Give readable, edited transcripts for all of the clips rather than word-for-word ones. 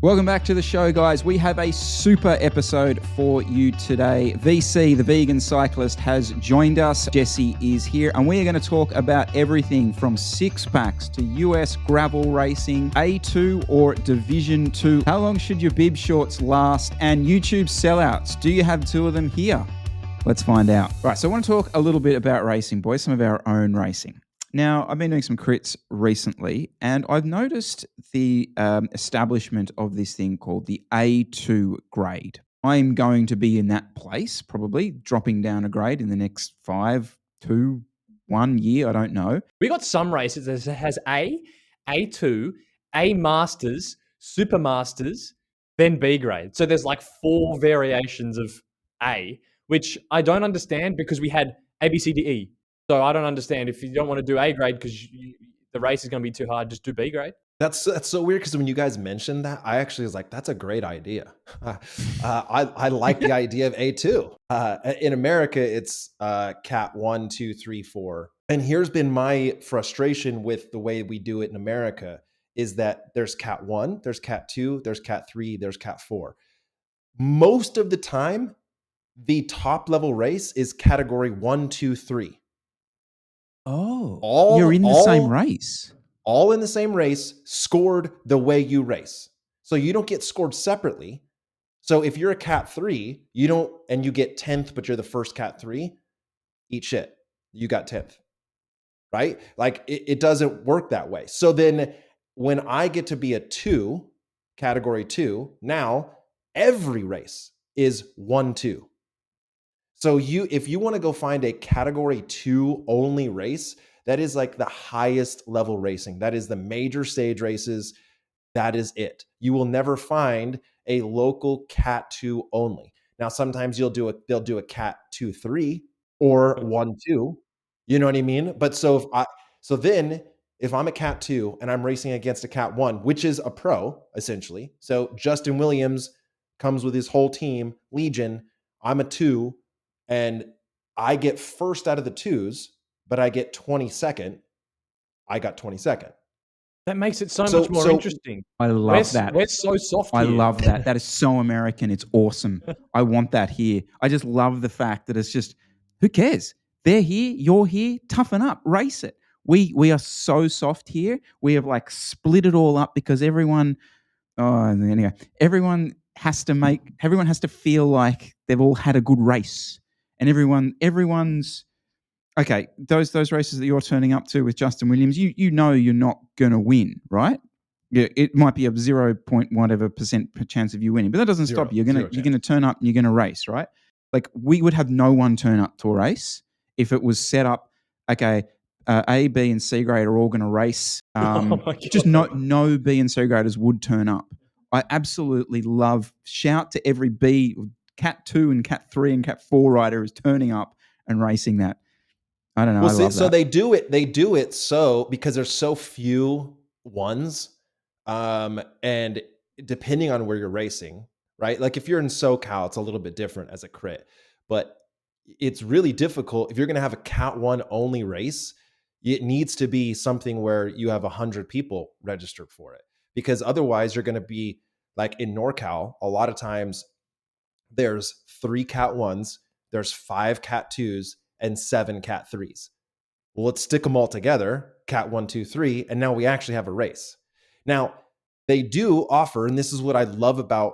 Welcome back to the show, guys. We have a super episode for you today. VC, the vegan cyclist, has joined us. Jesse is here, and we are going to talk about everything from six packs to US gravel racing, A2 or Division 2. How long should your bib shorts last? And YouTube sellouts. Do you have two of them here? Let's find out. Right, so I want to talk a little bit about racing, boys, some of our own racing. Now, I've been doing some crits recently, and I've noticed the establishment of this thing called the A2 grade. I'm going to be in that place, probably dropping down a grade in the next 1 year, I don't know. We got some races that has A, A2, A Masters, Super Masters, then B grade. So there's like 4 variations of A, which I don't understand because we had A, B, C, D, E. So I don't understand if you don't want to do A grade because the race is going to be too hard, just do B grade. That's so weird because when you guys mentioned that, I actually was like, that's a great idea. I like the idea of A2. In America, it's Cat 1, 2, 3, 4. And here's been my frustration with the way we do it in America is that there's Cat 1, there's Cat 2, there's Cat 3, there's Cat 4. Most of the time, the top level race is category 1, 2, 3. Oh, you're in the same race. All in the same race, scored the way you race. So you don't get scored separately. So if you're a Cat 3, and you get 10th, but you're the first Cat 3, eat shit. You got 10th, right? Like it doesn't work that way. So then when I get to be a 2, category 2, now every race is 1, 2. So if you want to go find a category 2 only race, that is like the highest level racing. That is the major stage races. That is it. You will never find a local Cat 2 only. Now, sometimes they'll do a Cat 2, 3 or 1, 2. You know what I mean? But so if I'm a Cat 2 and I'm racing against a Cat 1, which is a pro essentially. So Justin Williams comes with his whole team, Legion. I'm a 2. And I get first out of the 2s, but I get 22nd. I got 22nd. That makes it so much more interesting. I love that. We're so soft I here. love that. That is so American. It's awesome. I want that here. I just love the fact that it's just, who cares? They're here, you're here, toughen up, race it. We are so soft here. We have like split it all up because everyone has to feel like they've all had a good race. And everyone's okay. Those races that you're turning up to with Justin Williams, you know you're not going to win, right? Yeah, it might be a 0.whatever% chance of you winning, but that doesn't stop you. You're going to turn up and you're going to race, right? Like we would have no one turn up to a race if it was set up. Okay, A, B, and C grade are all going to race. Just no B and C graders would turn up. I absolutely love shout to every B. Cat 2 and Cat 3 and Cat 4 rider is turning up and racing that. I don't know. Well, so they do it. They do it so because there's so few ones, and depending on where you're racing, right? Like if you're in SoCal, it's a little bit different as a crit, but it's really difficult if you're going to have a Cat 1 only race. It needs to be something where you have 100 people registered for it, because otherwise you're going to be like in NorCal. A lot of times, there's 3 Cat 1s, there's 5 Cat 2s, and 7 Cat 3s. Well, let's stick them all together, Cat 1, 2, 3, and now we actually have a race. Now, they do offer, and this is what I love about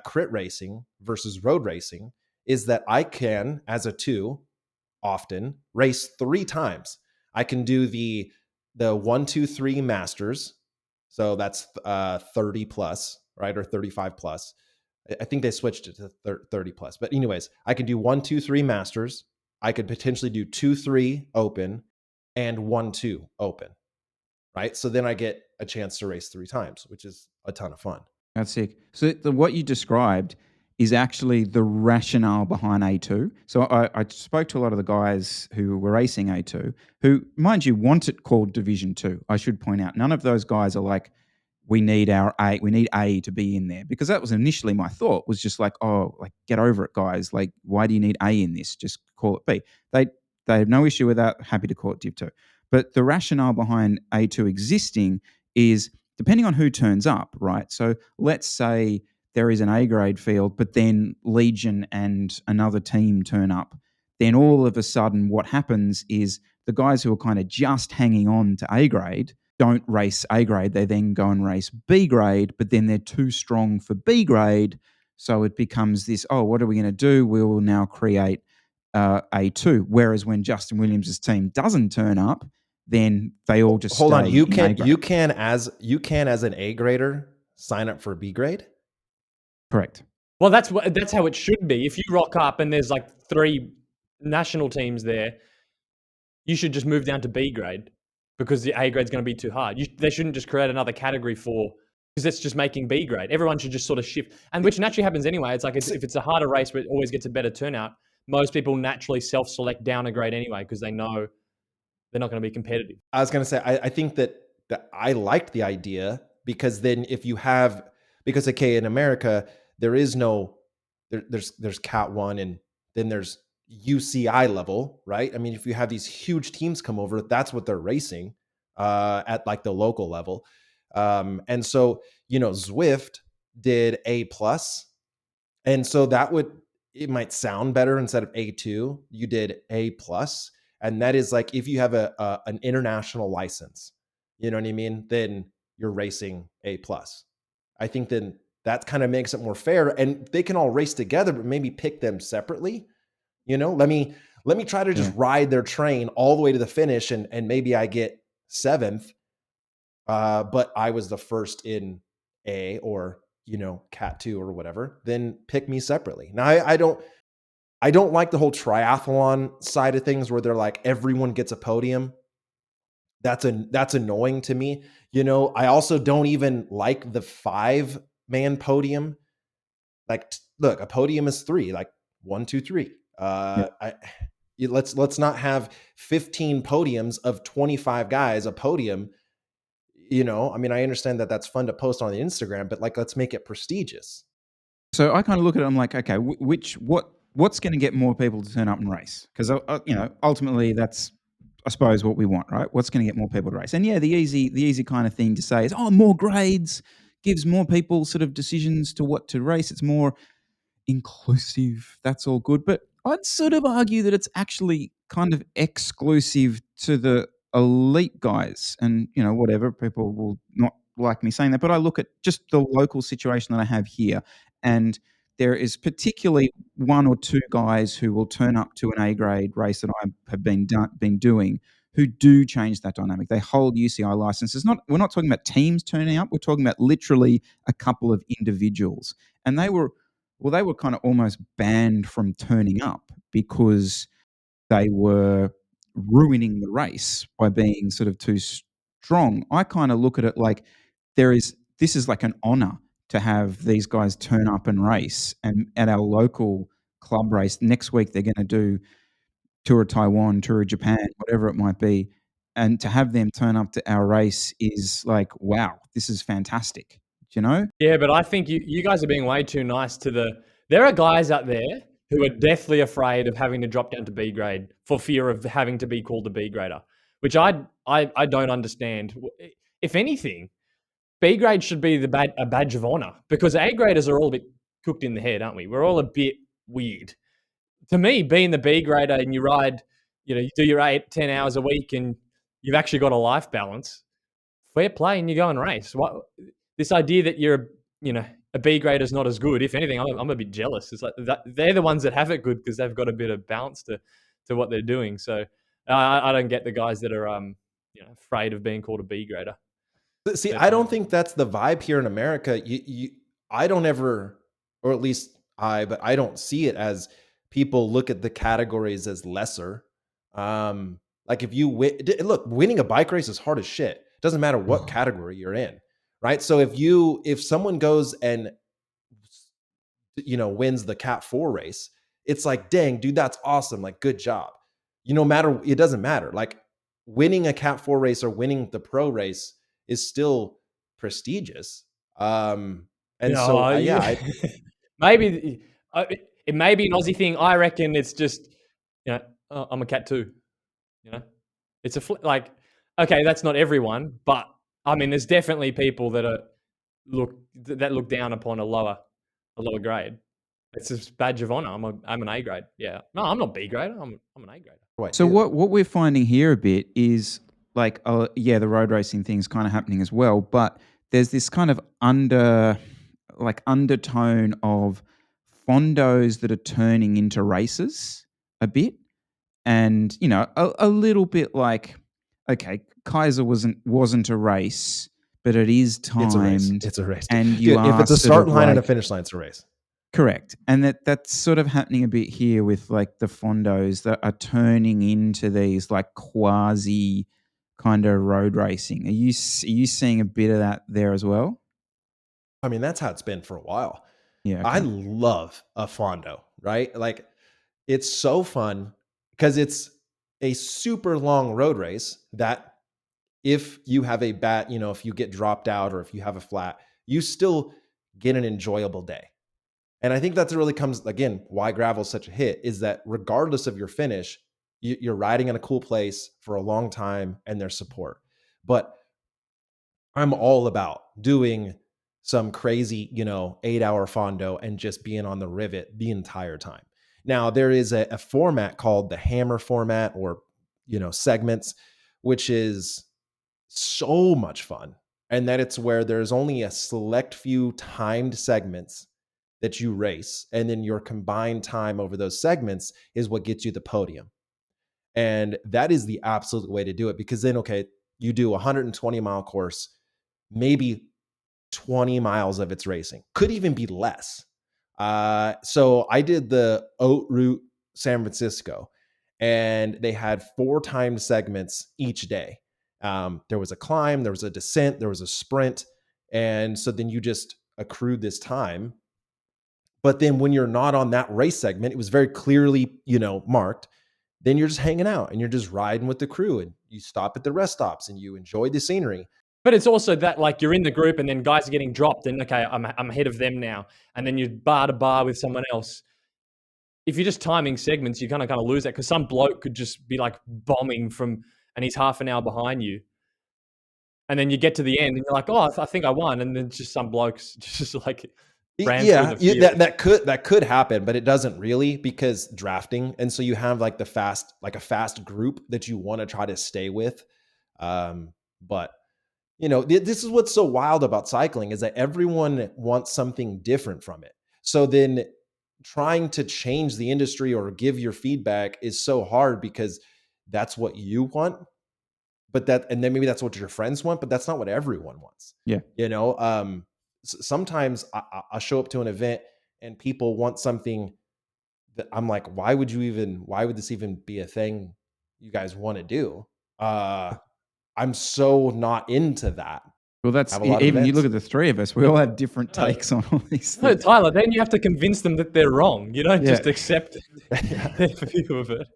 crit racing versus road racing, is that I can, as a 2, often race 3 times. I can do the 1, 2, 3 Masters, so that's 30 plus, right, or 35 plus. I think they switched it to 30 plus. But anyways, I can do 1, 2, 3 Masters. I could potentially do 2, 3 Open and 1, 2 Open, right? So then I get a chance to race 3 times, which is a ton of fun. That's sick. So what you described is actually the rationale behind A2. So I spoke to a lot of the guys who were racing A2 who, mind you, want it called Division 2. I should point out, none of those guys are like, we need A to be in there, because that was initially my thought, was just like, oh, like get over it, guys. Like, why do you need A in this? Just call it B. They have no issue with that. Happy to call it Div 2. But the rationale behind A2 existing is depending on who turns up, right? So let's say there is an A grade field, but then Legion and another team turn up. Then all of a sudden, what happens is the guys who are kind of just hanging on to A grade don't race A grade. They then go and race B grade, but then they're too strong for B grade. So it becomes this, oh, what are we going to do? We will now create A2. Whereas when Justin Williams' team doesn't turn up, then they all just hold on. stay You in A can grade. you can as an A grader sign up for B grade. Correct. Well, that's how it should be. If you rock up and there's like 3 national teams there, you should just move down to B grade because the A grade's going to be too hard. They shouldn't just create another category for, because that's just making B grade. Everyone should just sort of shift, and which naturally happens anyway. It's like if it's a harder race, but it always gets a better turnout, most people naturally self-select down a grade anyway because they know they're not going to be competitive. I was going to say, I think that I liked the idea because then if you have, because okay, in America, there is no, there's Cat 1 and then there's UCI level, right? I mean, if you have these huge teams come over, that's what they're racing at like the local level. And so, Zwift did A+, and so it might sound better instead of A2, you did A+. And that is like, if you have an international license, you know what I mean? Then you're racing A+. I think then that kind of makes it more fair, and they can all race together, but maybe pick them separately. Let me try to just ride their train all the way to the finish, and maybe I get 7th, but I was the first in A or Cat 2 or whatever. Then pick me separately. Now I don't like the whole triathlon side of things where they're like everyone gets a podium. That's annoying to me. I also don't even like the 5-man podium. Like, look, a podium is 3, like 1, 2, 3. Let's not have 15 podiums of 25 guys a podium. I mean, I understand that that's fun to post on the Instagram, but like, let's make it prestigious. So I kind of look at it, I'm like, okay, what's going to get more people to turn up and race? Because ultimately that's, I suppose, what we want, right? What's going to get more people to race? And yeah, the easy kind of thing to say is, oh, more grades gives more people sort of decisions to what to race. It's more inclusive. That's all good. But I'd sort of argue that it's actually kind of exclusive to the elite guys. And, whatever, people will not like me saying that. But I look at just the local situation that I have here, and there is particularly 1 or 2 guys who will turn up to an A grade race that I have been doing, who do change that dynamic. They hold UCI licenses. We're not talking about teams turning up. We're talking about literally a couple of individuals. And they were kind of almost banned from turning up because they were ruining the race by being sort of too strong. I kind of look at it like this is like an honor to have these guys turn up and race. And at our local club race next week, they're going to do Tour of Taiwan, Tour of Japan, whatever it might be. And to have them turn up to our race is like, wow, this is fantastic. Do you know? Yeah, but I think you guys are being way too nice to there are guys out there who are deathly afraid of having to drop down to B grade for fear of having to be called a B grader, which I don't understand. If anything, B grade should be a badge of honor, because A graders are all a bit cooked in the head, aren't we? We're all a bit weird. To me, being the B grader and you ride, you do your 8-10 hours a week and you've actually got a life balance, fair play, and you go and race. This idea that you're, a B grader is not as good. If anything, I'm a bit jealous. It's like they're the ones that have it good because they've got a bit of balance to what they're doing. So I don't get the guys that are, afraid of being called a B grader. See, I don't think that's the vibe here in America. I don't ever, or at least but I don't see it as people look at the categories as lesser. Like if you look, winning a bike race is hard as shit. It doesn't matter what category you're in, right? So if someone goes and wins the Cat 4 race, it's like, dang, dude, that's awesome. Like, good job. It doesn't matter. Like, winning a Cat 4 race or winning the pro race is still prestigious. Maybe it may be an Aussie thing. I reckon it's just, I'm a Cat 2. It's okay, that's not everyone, but I mean, there's definitely people that look down upon a lower grade. It's a badge of honor. I'm an A grade. Yeah. No, I'm not B grade. I'm an A grade. Right. So what we're finding here a bit is like, yeah, the road racing thing's kind of happening as well, but there's this kind of undertone of fondos that are turning into races a bit, and a little bit like, okay, Kaiser wasn't a race, but it is It's a race. timed, It's a race. and you Dude, if are it's a sort start of line and a like- finish line, it's a race. Correct. And that's sort of happening a bit here with like the fondos that are turning into these like quasi kind of road racing. Are you seeing a bit of that there as well? I mean, that's how it's been for a while. Yeah. I Okay. love a fondo, right? Like, it's so fun because it's a super long road race that if you have a bad, if you get dropped out or if you have a flat, you still get an enjoyable day. And I think that really comes, again, why gravel is such a hit is that regardless of your finish, you're riding in a cool place for a long time and there's support. But I'm all about doing some crazy, 8-hour fondo and just being on the rivet the entire time. Now, there is a format called the hammer format or, segments, which is so much fun. And that it's where there's only a select few timed segments that you race. And then your combined time over those segments is what gets you the podium. And that is the absolute way to do it because then, okay, you do a 120-mile course, maybe 20 miles of it's racing, could even be less. So I did the Oat Route San Francisco, and they had 4 timed segments each day. There was a climb, there was a descent, there was a sprint. And so then you just accrued this time. But then when you're not on that race segment, it was very clearly, marked. Then you're just hanging out and you're just riding with the crew and you stop at the rest stops and you enjoy the scenery. But it's also that like you're in the group and then guys are getting dropped and okay, I'm ahead of them now. And then you're bar to bar with someone else. If you're just timing segments, you're kind of lose that because some bloke could just be like bombing and he's half an hour behind you. And then you get to the end and you're like, oh, I think I won. And then just some blokes just like ran through the field. that could happen, but it doesn't really because drafting. And so you have like a fast group that you want to try to stay with. But this is what's so wild about cycling is that everyone wants something different from it. So then trying to change the industry or give your feedback is so hard because that's what you want. And then maybe that's what your friends want, but that's not what everyone wants. Yeah. Sometimes I show up to an event and people want something that I'm like, why would this even be a thing you guys want to do? I'm so not into that. Well, that's even you look at the three of us, we all have different takes on all these things. No, Tyler, then you have to convince them that they're wrong. You don't just accept their view of it.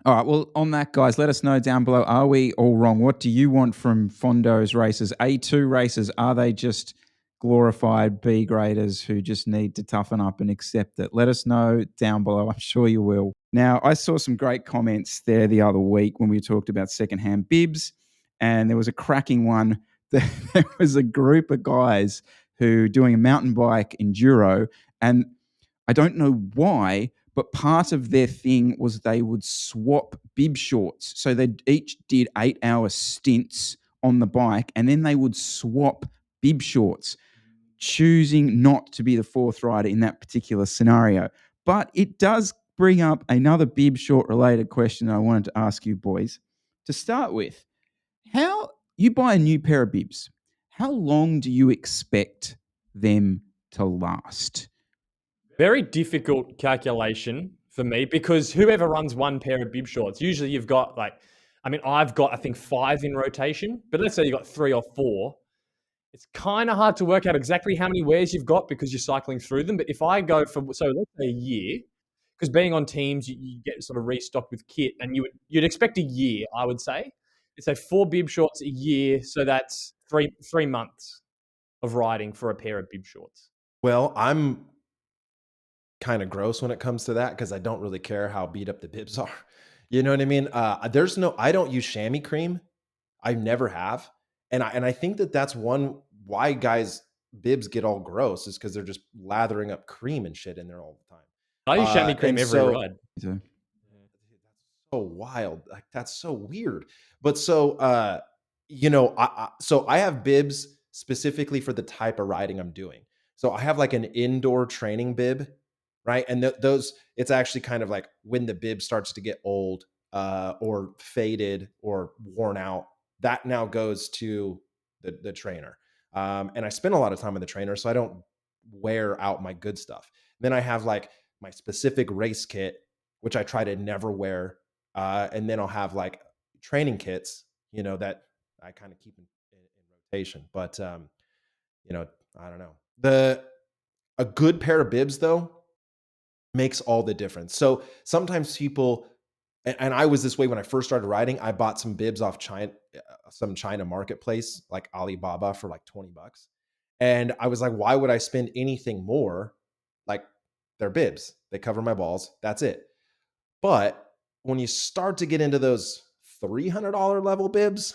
All right. Well, on that, guys, let us know down below. Are we all wrong? What do you want from Fondo's races? A2 races, are they just glorified B graders who just need to toughen up and accept it? Let us know down below. I'm sure you will. Now, I saw some great comments there the other week when we talked about secondhand bibs, and there was a cracking one. There was a group of guys who doing a mountain bike enduro, and I don't know why, but part of their thing was they would swap bib shorts. So they each did 8-hour stints on the bike, and then they would swap bib shorts, choosing not to be the fourth rider in that particular scenario. But it does bring up another bib short related question I wanted to ask you boys. To start with, how you buy a new pair of bibs, how long do you expect them to last? Very difficult calculation for me because whoever runs one pair of bib shorts, usually you've got I've got, I think 5 in rotation, but let's say you've got 3 or 4. It's kind of hard to work out exactly how many wears you've got because you're cycling through them. But if I go let's say a year, because being on teams, you get sort of restocked with kit and you'd expect a year, I would say. It's 4 bib shorts a year. So that's 3 months of riding for a pair of bib shorts. Well, I'm kind of gross when it comes to that because I don't really care how beat up the bibs are. You know what I mean? I don't use chamois cream. I never have. I think that's one why guys bibs get all gross is because they're just lathering up cream and shit in there all the time. I use chamois cream And every so ride. So, that's so wild. Like that's so weird. But so so I have bibs specifically for the type of riding I'm doing. So I have like an indoor training bib, right? And those it's actually kind of like when the bib starts to get old or faded or worn out, that now goes to the trainer. And I spend a lot of time with the trainer, so I don't wear out my good stuff. Then I have like my specific race kit, which I try to never wear. And then I'll have like training kits, that I kind of keep in rotation. But I don't know. A good pair of bibs though makes all the difference. So sometimes people, and I was this way when I first started riding. I bought some bibs off some China marketplace like Alibaba for like $20, and I was like, why would I spend anything more? Like they're bibs, they cover my balls. That's it. But when you start to get into those $300 level bibs,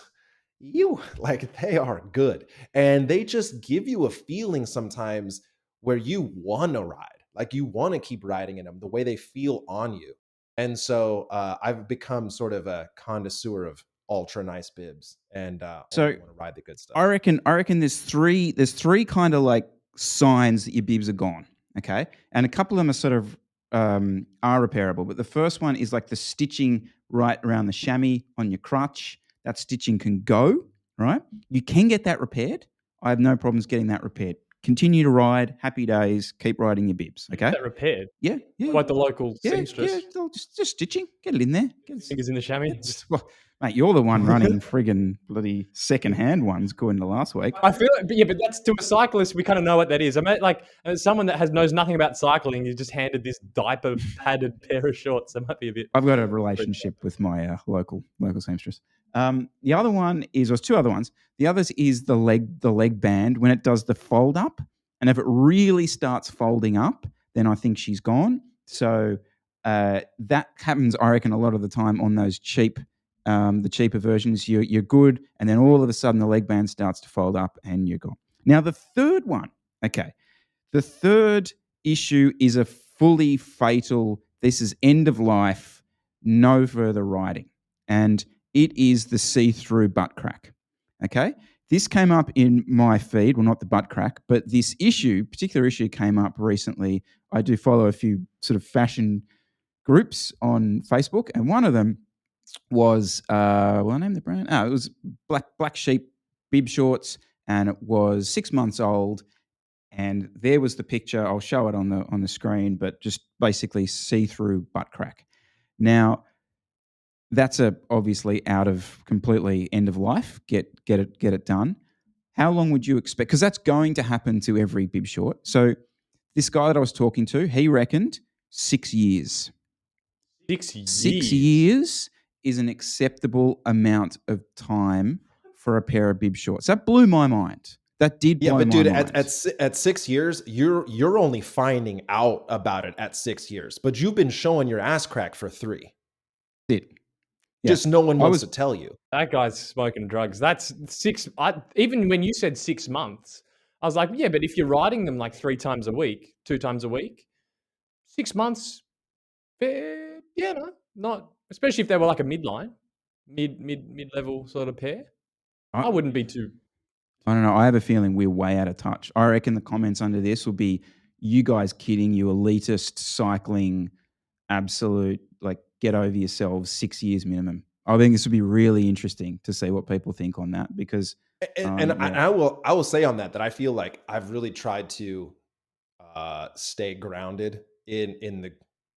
they are good. And they just give you a feeling sometimes where you want to ride, like you want to keep riding in them the way they feel on you. And so I've become sort of a connoisseur of ultra nice bibs and So, only want to ride the good stuff. I reckon there's three kind of like signs that your bibs are gone. Okay, and a couple of them are sort of are repairable, but the first one is like the stitching right around the chamois on your crutch. That stitching can go, right? You can get that repaired. I have no problems getting that repaired. Continue to ride, happy days, keep riding your bibs. You Okay, get that repaired. yeah, Like the local seamstress. yeah, just stitching, get it in there. Fingers in the chamois. Well, mate, you're the one running friggin' bloody second-hand ones, according to last week. I feel like, but that's to a cyclist. We kind of know what that is. I mean, like as someone that knows nothing about cycling, you just handed this diaper padded pair of shorts. That might be a bit. I've got a relationship with my local seamstress. The other one is, or two other ones. The others is the leg band when it does the fold up, and if it really starts folding up, then I think she's gone. So that happens, I reckon, a lot of the time on those the cheaper versions. You're good, and then all of a sudden the leg band starts to fold up, and you're gone. Now the third one, okay, the third issue is a fully fatal. This is end of life, no further riding, and it is the see-through butt crack. Okay, this came up in my feed. Well, not the butt crack, but this particular issue came up recently. I do follow a few sort of fashion groups on Facebook, and one of them was I name the brand? It was Black Sheep bib shorts, and it was 6 months old. And there was the picture. I'll show it on the screen, but just basically see-through butt crack. Now, that's obviously out of completely end of life. Get it done. How long would you expect? Because that's going to happen to every bib short. So this guy that I was talking to, he reckoned 6 years. 6 years. 6 years is an acceptable amount of time for a pair of bib shorts. That blew my mind. That did blow my mind. Yeah, but dude, at 6 years, you're only finding out about it at 6 years. But you've been showing your ass crack for 3. It. Yeah. Just no one wants to tell you. That guy's smoking drugs. That's 6. Even when you said 6 months, I was like, yeah, but if you're riding them like 3 times a week, 2 times a week, 6 months, yeah, no, not especially if they were like a midline, mid-level sort of pair. I wouldn't be too. I don't know. I have a feeling we're way out of touch. I reckon the comments under this will be, you guys kidding, you elitist cycling, absolute, like, get over yourselves, 6 years minimum. I think this would be really interesting to see what people think on that, because I will say on that I feel like I've really tried to stay grounded in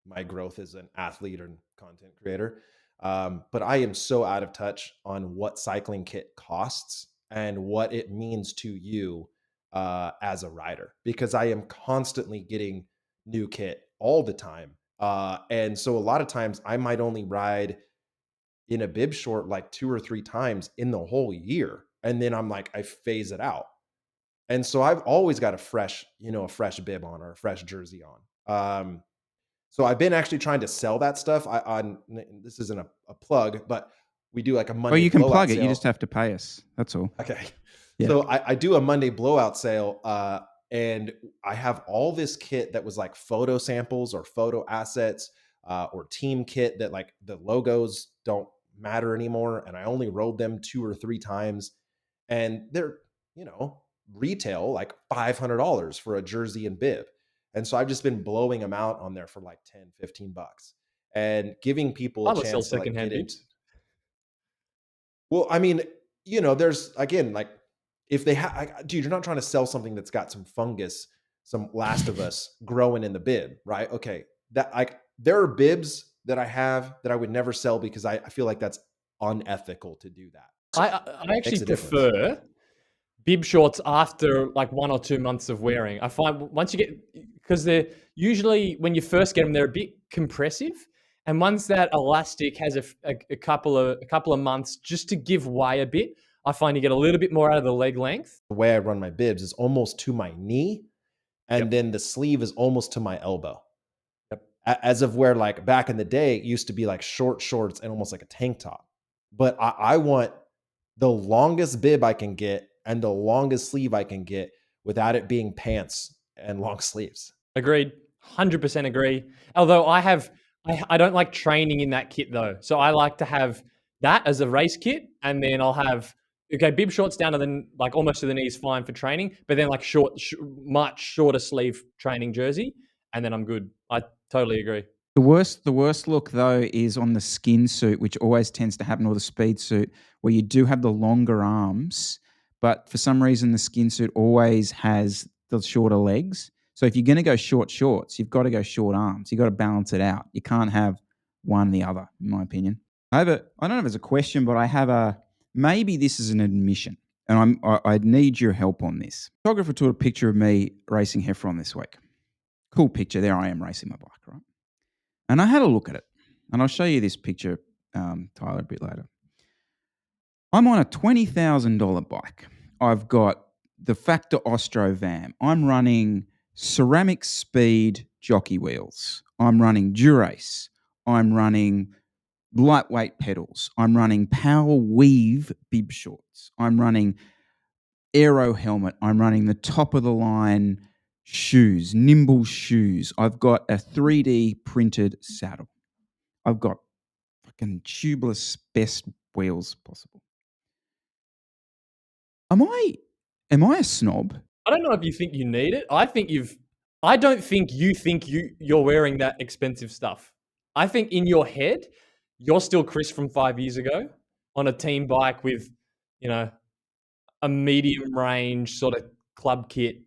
my growth as an athlete and content creator. But I am so out of touch on what cycling kit costs and what it means to you as a rider, because I am constantly getting new kit all the time. And so a lot of times I might only ride in a bib short like 2 or 3 times in the whole year. And then I'm like, I phase it out. And so I've always got a fresh bib on or a fresh jersey on. So I've been actually trying to sell that stuff. This isn't a plug, but we do like a Monday. Well, you can plug it. Sale. You just have to pay us. That's all. Okay. Yeah. So I do a Monday blowout sale, and I have all this kit that was like photo samples or photo assets, or team kit that like the logos don't matter anymore, and I only rode them 2 or 3 times, and they're, you know, retail like $500 for a jersey and bib. And so I've just been blowing them out on there for like 10, $15 and giving people a I will sell chance to like secondhand get into. bibs. Well, I mean, you know, there's again, like if they have, dude, you're not trying to sell something that's got some fungus, some Last of Us growing in the bib, right? Okay. That like there are bibs that I have that I would never sell because I feel like that's unethical to do that. I actually Makes a difference. prefer bib shorts after like 1 or 2 months of wearing. I find once you get, because they're usually when you first get them, they're a bit compressive, and once that elastic has a couple of months just to give way a bit, I find you get a little bit more out of the leg length. The way I run my bibs is almost to my knee, and Yep. then the sleeve is almost to my elbow. Yep. As of where like back in the day, it used to be like short shorts and almost like a tank top. But I want the longest bib I can get and the longest sleeve I can get without it being pants and long sleeves. Agreed. 100% agree. Although I don't like training in that kit though. So I like to have that as a race kit, and then I'll have okay bib shorts down to the like almost to the knees, fine for training, but then like much shorter sleeve training jersey, and then I'm good. I totally agree. The worst look though is on the skin suit, which always tends to happen, or the speed suit, where you do have the longer arms, but for some reason the skin suit always has the shorter legs. So if you're going to go short shorts, you've got to go short arms. You've got to balance it out. You can't have one or the other, in my opinion. I don't know if it's a question, but I have maybe this is an admission, and I need your help on this. Photographer took a picture of me racing Heffron this week. Cool picture. There I am racing my bike, right? And I had a look at it, and I'll show you this picture, Tyler, a bit later. I'm on a $20,000 bike. I've got the Factor Ostro VAM. I'm running ceramic speed jockey wheels. I'm running Durace. I'm running lightweight pedals. I'm running power weave bib shorts. I'm running aero helmet. I'm running the top of the line shoes, nimble shoes. I've got a 3D printed saddle. I've got fucking tubeless best wheels possible. Am I a snob? I don't know if you think you need it. I don't think you're wearing that expensive stuff. I think in your head, you're still Chris from 5 years ago on a team bike with, you know, a medium range sort of club kit.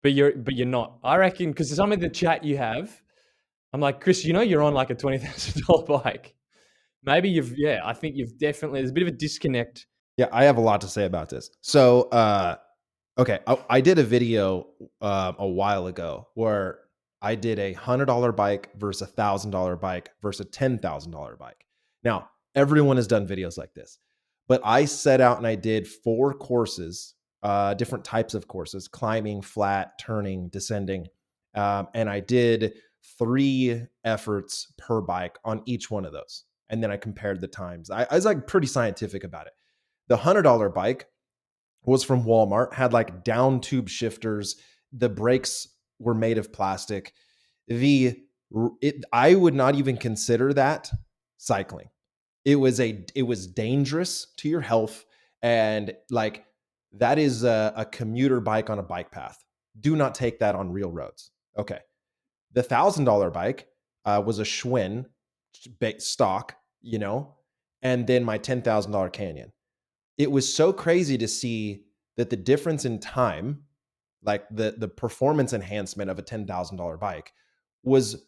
But you're not. I reckon because some of the chat you have, I'm like, Chris, you know you're on like a $20,000 bike. Maybe I think you've definitely there's a bit of a disconnect. Yeah, I have a lot to say about this. So, okay, I did a video a while ago where I did $100 bike versus $1,000 bike versus a $10,000 bike. Now, everyone has done videos like this, but I set out and I did 4 courses, different types of courses: climbing, flat, turning, descending, and I did 3 efforts per bike on each one of those, and then I compared the times. I was like pretty scientific about it. The $100 bike was from Walmart, had like down tube shifters. The brakes were made of plastic. I would not even consider that cycling. It was dangerous to your health, and like that is a commuter bike on a bike path. Do not take that on real roads. Okay. The $1,000 bike was a Schwinn stock, you know, and then my $10,000 Canyon. It was so crazy to see that the difference in time, like the performance enhancement of a $10,000 bike, was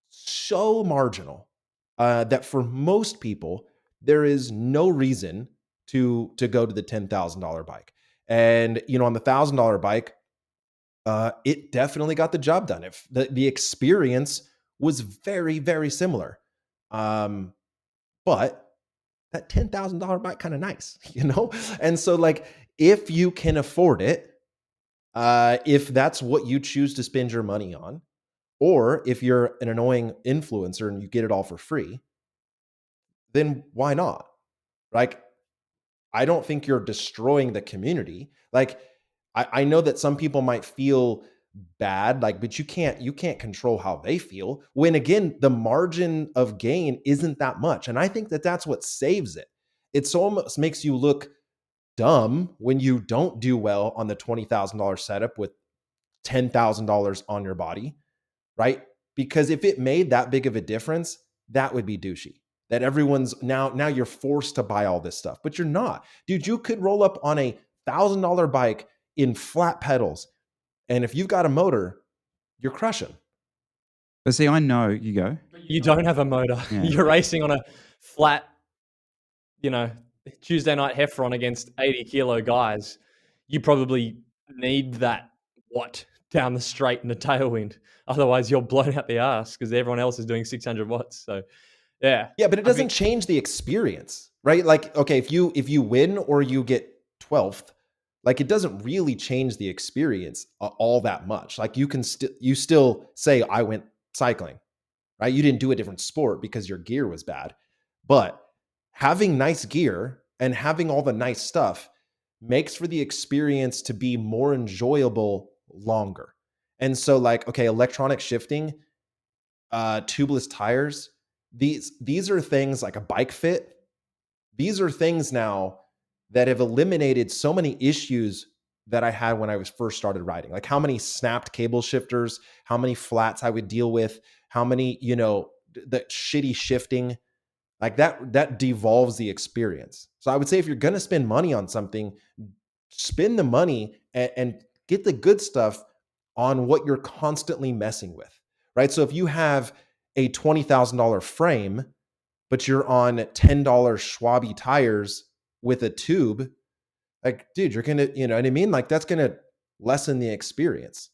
so marginal that for most people there is no reason to go to the $10,000 bike. And you know, on the $1,000 bike, it definitely got the job done. If the experience was very, very similar, but that $10,000 bike kind of nice, you know? And so like, if you can afford it, if that's what you choose to spend your money on, or if you're an annoying influencer and you get it all for free, then why not? Like, I don't think you're destroying the community. Like, I know that some people might feel bad, like, but you can't control how they feel when, again, the margin of gain isn't that much. And I think that that's what saves it. It almost makes you look dumb when you don't do well on the $20,000 setup with $10,000 on your body, right? Because if it made that big of a difference, that would be douchey. That everyone's now you're forced to buy all this stuff, but you're not. Dude, you could roll up on a $1,000 bike in flat pedals, and if you've got a motor, you're crushing. But see, I know you go. You don't have a motor. Yeah. You're racing on a flat, Tuesday night Heffron against 80-kilo guys. You probably need that watt down the straight in the tailwind. Otherwise, you're blown out the ass because everyone else is doing 600 watts. So, yeah. Yeah, but it doesn't change the experience, right? Like, okay, if you win or you get 12th, like, it doesn't really change the experience all that much. Like, you still say, I went cycling, right? You didn't do a different sport because your gear was bad. But having nice gear and having all the nice stuff makes for the experience to be more enjoyable longer. And so, like, okay, electronic shifting, tubeless tires, these are things like a bike fit. These are things now that have eliminated so many issues that I had when I was first started riding. Like how many snapped cable shifters, how many flats I would deal with, how many, the shitty shifting, like that devolves the experience. So I would say if you're going to spend money on something, spend the money and get the good stuff on what you're constantly messing with, right? So if you have a $20,000 frame, but you're on $10 Schwabe tires with a tube, like, dude, you're going to, you know what I mean? Like, that's going to lessen the experience.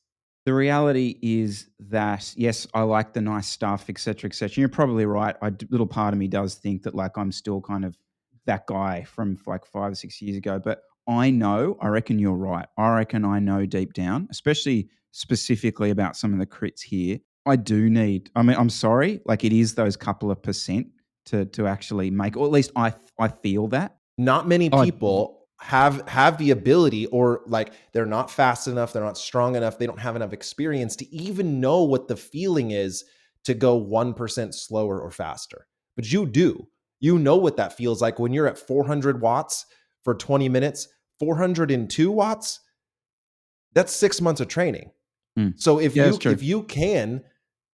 The reality is that, yes, I like the nice stuff, et cetera, et cetera. You're probably right. Little part of me does think that, like, I'm still kind of that guy from like 5 or 6 years ago. But I reckon you're right. I reckon I know deep down, especially specifically about some of the crits here, I'm sorry, like, it is those couple of percent to actually make, or at least I feel that. Not many people have the ability, or like they're not fast enough, they're not strong enough, they don't have enough experience to even know what the feeling is to go 1% slower or faster. But you do. You know what that feels like when you're at 400 watts for 20 minutes, 402 watts. That's 6 months of training. So if you can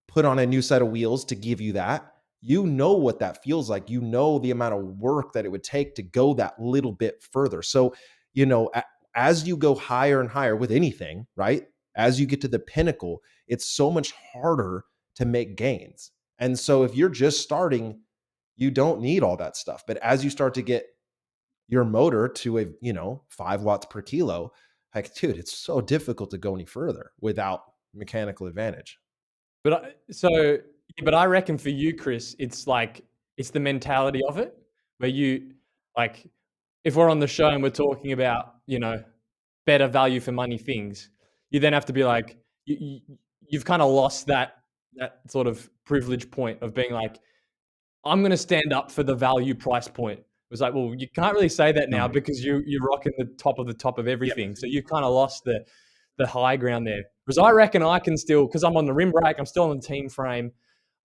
put on a new set of wheels to give you that, you know what that feels like. You know the amount of work that it would take to go that little bit further. So, as you go higher and higher with anything, right? As you get to the pinnacle, it's so much harder to make gains. And so if you're just starting, you don't need all that stuff. But as you start to get your motor to a, 5 watts per kilo, like, dude, it's so difficult to go any further without mechanical advantage. But I reckon for you, Chris, it's the mentality of it, where you, like, if we're on the show and we're talking about, better value for money things, you then have to be like, you've kind of lost that sort of privilege point of being like, I'm going to stand up for the value price point. It was like, well, you can't really say that now because you're rocking the top of everything. Yep. So you kind of lost the high ground there. Whereas I reckon I can still, because I'm on the rim brake, I'm still on the team frame.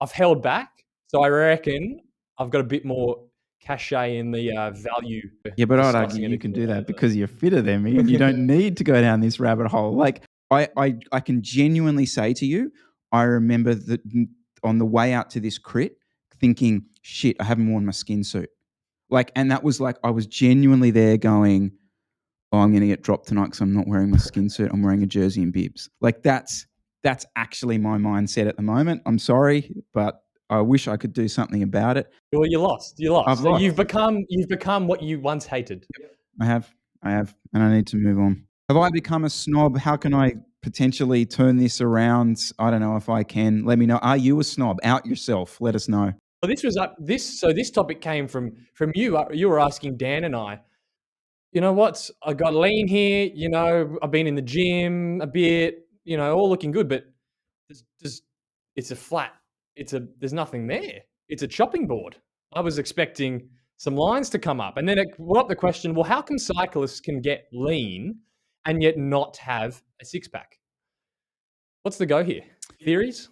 I've held back. So I reckon I've got a bit more cachet in the value. Yeah, but I'd argue you can do that because you're fitter than me and you don't need to go down this rabbit hole. Like, I can genuinely say to you, I remember that on the way out to this crit thinking, shit, I haven't worn my skin suit. Like, and that was like, I was genuinely there going, oh, I'm going to get dropped tonight because I'm not wearing my skin suit. I'm wearing a jersey and bibs. Like, that's actually my mindset at the moment. I'm sorry, but I wish I could do something about it. Well, you lost. I've lost. You've become what you once hated. I have, and I need to move on. Have I become a snob? How can I potentially turn this around? I don't know if I can. Let me know. Are you a snob? Out yourself. Let us know. Well, this topic came from you. You were asking Dan and I, you know what? I got lean here. I've been in the gym a bit. All looking good, but it's a flat. There's nothing there. It's a chopping board. I was expecting some lines to come up. And then it brought up the question, well, how come cyclists can get lean and yet not have a six-pack? What's the go here? Theories?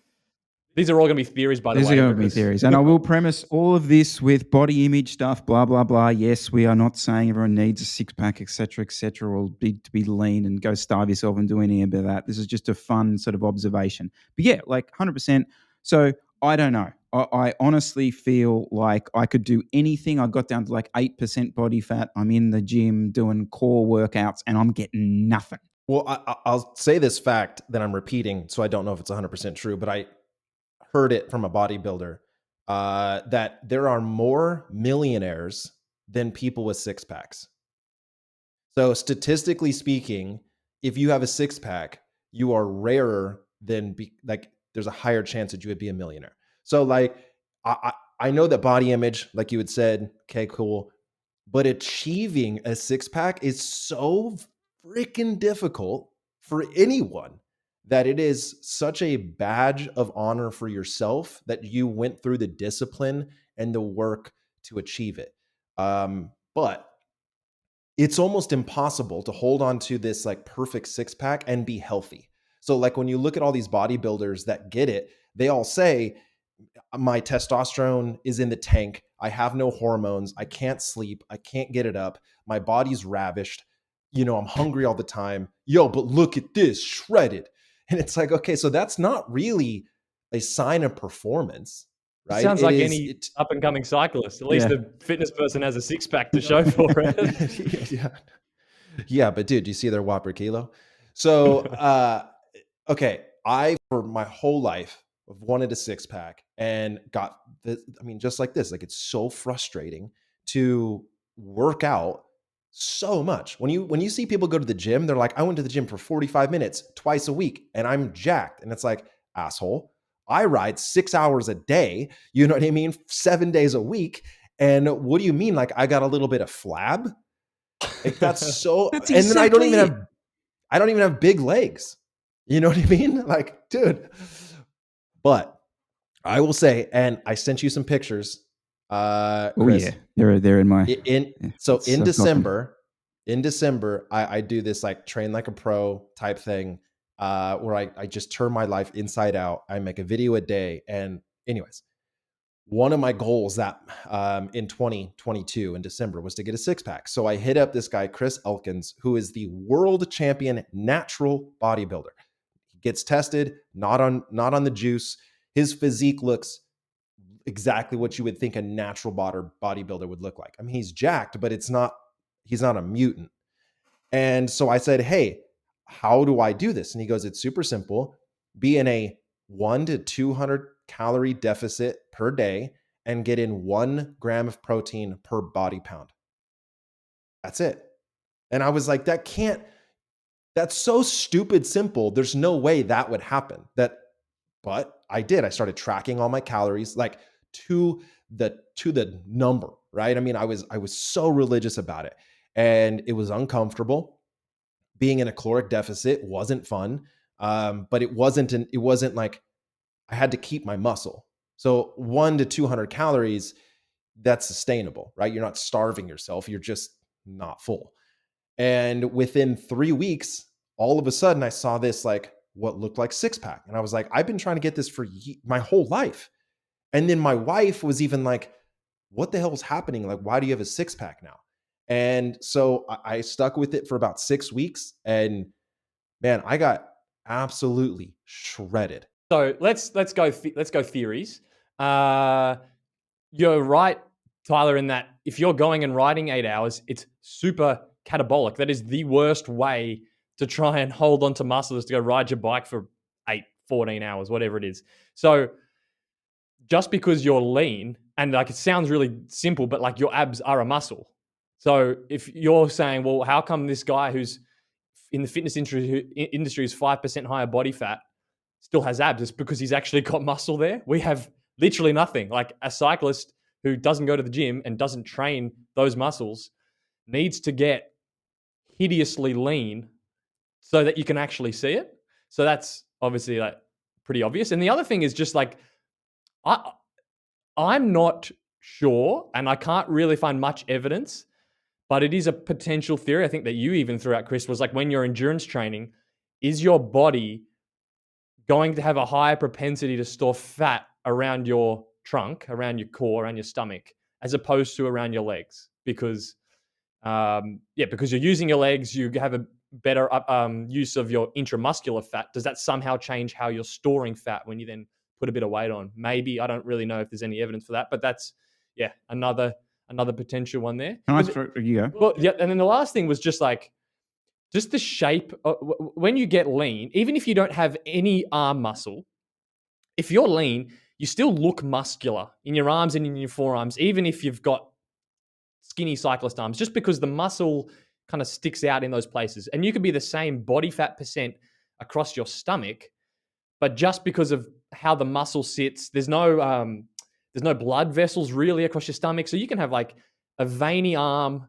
These are all going to be theories, by the way. These are going to be theories. And I will premise all of this with body image stuff, blah, blah, blah. Yes, we are not saying everyone needs a six-pack, et cetera, or to be lean and go starve yourself and do any of that. This is just a fun sort of observation. But yeah, like 100%. So I don't know. I honestly feel like I could do anything. I got down to like 8% body fat. I'm in the gym doing core workouts and I'm getting nothing. Well, I'll say this fact that I'm repeating, so I don't know if it's 100% true, but I heard it from a bodybuilder that there are more millionaires than people with six packs. So statistically speaking, if you have a six pack, you are rarer than there's a higher chance that you would be a millionaire. So like, I know that body image, like you had said, okay, cool. But achieving a six pack is so freaking difficult for anyone that it is such a badge of honor for yourself that you went through the discipline and the work to achieve it. But it's almost impossible to hold on to this like perfect six pack and be healthy. So like when you look at all these bodybuilders that get it, they all say, my testosterone is in the tank. I have no hormones. I can't sleep. I can't get it up. My body's ravished. I'm hungry all the time. Yo, but look at this, shredded. And it's like, okay, so that's not really a sign of performance, right? Sounds like any up and coming cyclist. At least the fitness person has a six pack to show for it. Yeah, but dude, do you see their Whopper kilo? So, okay, for my whole life, I've wanted a six pack and got this. I mean, just like this, like it's so frustrating to work out so much. When you see people go to the gym, they're like, I went to the gym for 45 minutes twice a week and I'm jacked. And it's like, asshole, I ride 6 hours a day. You know what I mean? 7 days a week. And what do you mean? Like I got a little bit of flab? Like that's so, That's and exactly then I don't even have big legs. You know what I mean? Like, dude. But I will say, and I sent you some pictures. Chris, oh yeah, they're in my. In December, I do this like train like a pro type thing, where I just turn my life inside out. I make a video a day, and anyways, one of my goals that in 2022 in December was to get a six pack. So I hit up this guy Chris Elkins, who is the world champion natural bodybuilder. Gets tested, not on the juice. His physique looks exactly what you would think a natural bodybuilder would look like. I mean, he's jacked, but he's not a mutant. And so I said, hey, how do I do this? And he goes, it's super simple. Be in a 1 to 200 calorie deficit per day and get in 1 gram of protein per body pound. That's it. And I was like, that's so stupid simple. There's no way that would happen. But I did. I started tracking all my calories, like to the number, right? I mean, I was so religious about it, and it was uncomfortable. Being in a caloric deficit wasn't fun, but it wasn't like I had to keep my muscle. So 1 to 200 calories, that's sustainable, right? You're not starving yourself. You're just not full. And within 3 weeks, all of a sudden I saw this like what looked like six pack. And I was like, I've been trying to get this for my whole life. And then my wife was even like, what the hell is happening? Like, why do you have a six pack now? And so I stuck with it for about 6 weeks. And man, I got absolutely shredded. So let's go theories. You're right, Tyler, in that if you're going and riding 8 hours, it's super catabolic. That is the worst way to try and hold on to muscles, to go ride your bike for 8, 14 hours, whatever it is. So just because you're lean, and like it sounds really simple, but like your abs are a muscle. So if you're saying, well, how come this guy who's in the fitness industry is 5% higher body fat still has abs? It's because he's actually got muscle there. We have literally nothing. Like a cyclist who doesn't go to the gym and doesn't train those muscles needs to get hideously lean so that you can actually see it. So that's obviously like pretty obvious. And the other thing is just like, I'm not sure, and I can't really find much evidence, but it is a potential theory. I think that you even threw out, Chris, was like when you're endurance training, is your body going to have a higher propensity to store fat around your trunk, around your core, around your stomach, as opposed to around your legs? Because because you're using your legs, you have a better use of your intramuscular fat. Does that somehow change how you're storing fat when you then put a bit of weight on? Maybe. I don't really know if there's any evidence for that, but that's another potential one there. Can I throw you go? Well, yeah, and then the last thing was just the shape. When you get lean, even if you don't have any arm muscle, if you're lean, you still look muscular in your arms and in your forearms, even if you've got skinny cyclist arms, just because the muscle kind of sticks out in those places. And you could be the same body fat percent across your stomach, but just because of how the muscle sits, there's no blood vessels really across your stomach. So you can have like a veiny arm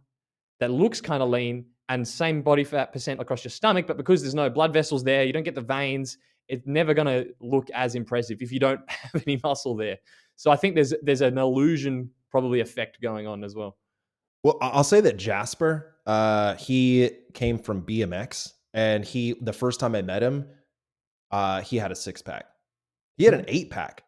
that looks kind of lean and same body fat percent across your stomach, but because there's no blood vessels there, you don't get the veins, it's never going to look as impressive if you don't have any muscle there. So I think there's an illusion probably effect going on as well. Well, I'll say that Jasper, he came from BMX, and the first time I met him, he had a 6-pack. He had an 8-pack,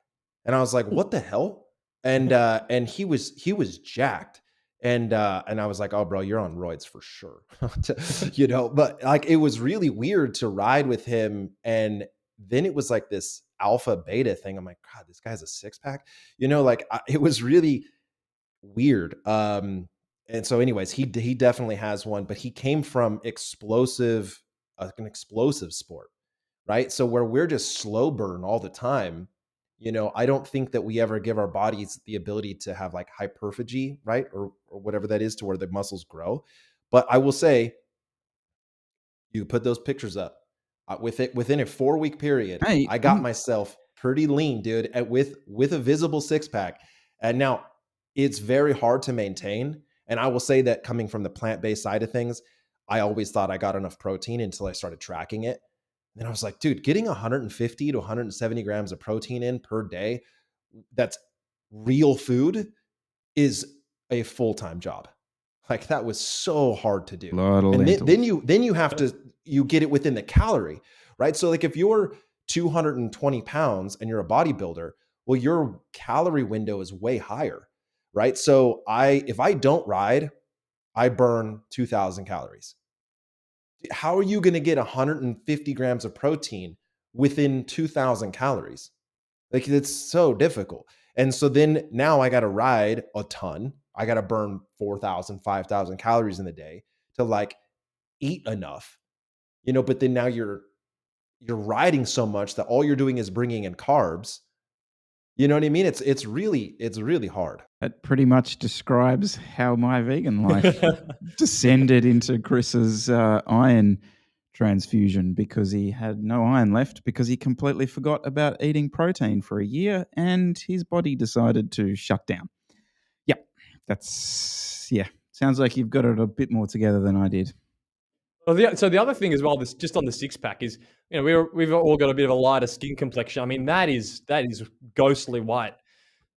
and I was like, "What the hell?" And he was jacked, and I was like, "Oh, bro, you're on roids for sure," But like, it was really weird to ride with him, and then it was like this alpha beta thing. I'm like, God, this guy has a 6-pack, it was really weird. And so anyways, he definitely has one, but he came from an explosive sport, right? So where we're just slow burn all the time, I don't think that we ever give our bodies the ability to have like hyperphagy, right? Or whatever that is, to where the muscles grow. But I will say, you put those pictures up within a 4-week period. Hey, I got myself pretty lean, dude, with a visible 6-pack. And now it's very hard to maintain. And I will say that coming from the plant-based side of things, I always thought I got enough protein until I started tracking it. And I was like, dude, getting 150 to 170 grams of protein in per day, that's real food, is a full-time job. Like, that was so hard to do. And then you have to, you get it within the calorie, right? So like if you're 220 pounds and you're a bodybuilder, well, your calorie window is way higher, right? So if I don't ride, I burn 2,000 calories. How are you going to get 150 grams of protein within 2,000 calories? Like, it's so difficult. And so then now I got to ride a ton. I got to burn 4,000, 5,000 calories in the day to like eat enough, but then now you're riding so much that all you're doing is bringing in carbs. You know what I mean? It's really hard. That pretty much describes how my vegan life descended into Chris's iron transfusion, because he had no iron left because he completely forgot about eating protein for a year and his body decided to shut down. Yep, sounds like you've got it a bit more together than I did. Well, so the other thing as well, this just on the 6-pack is, we've all got a bit of a lighter skin complexion. I mean, that is ghostly white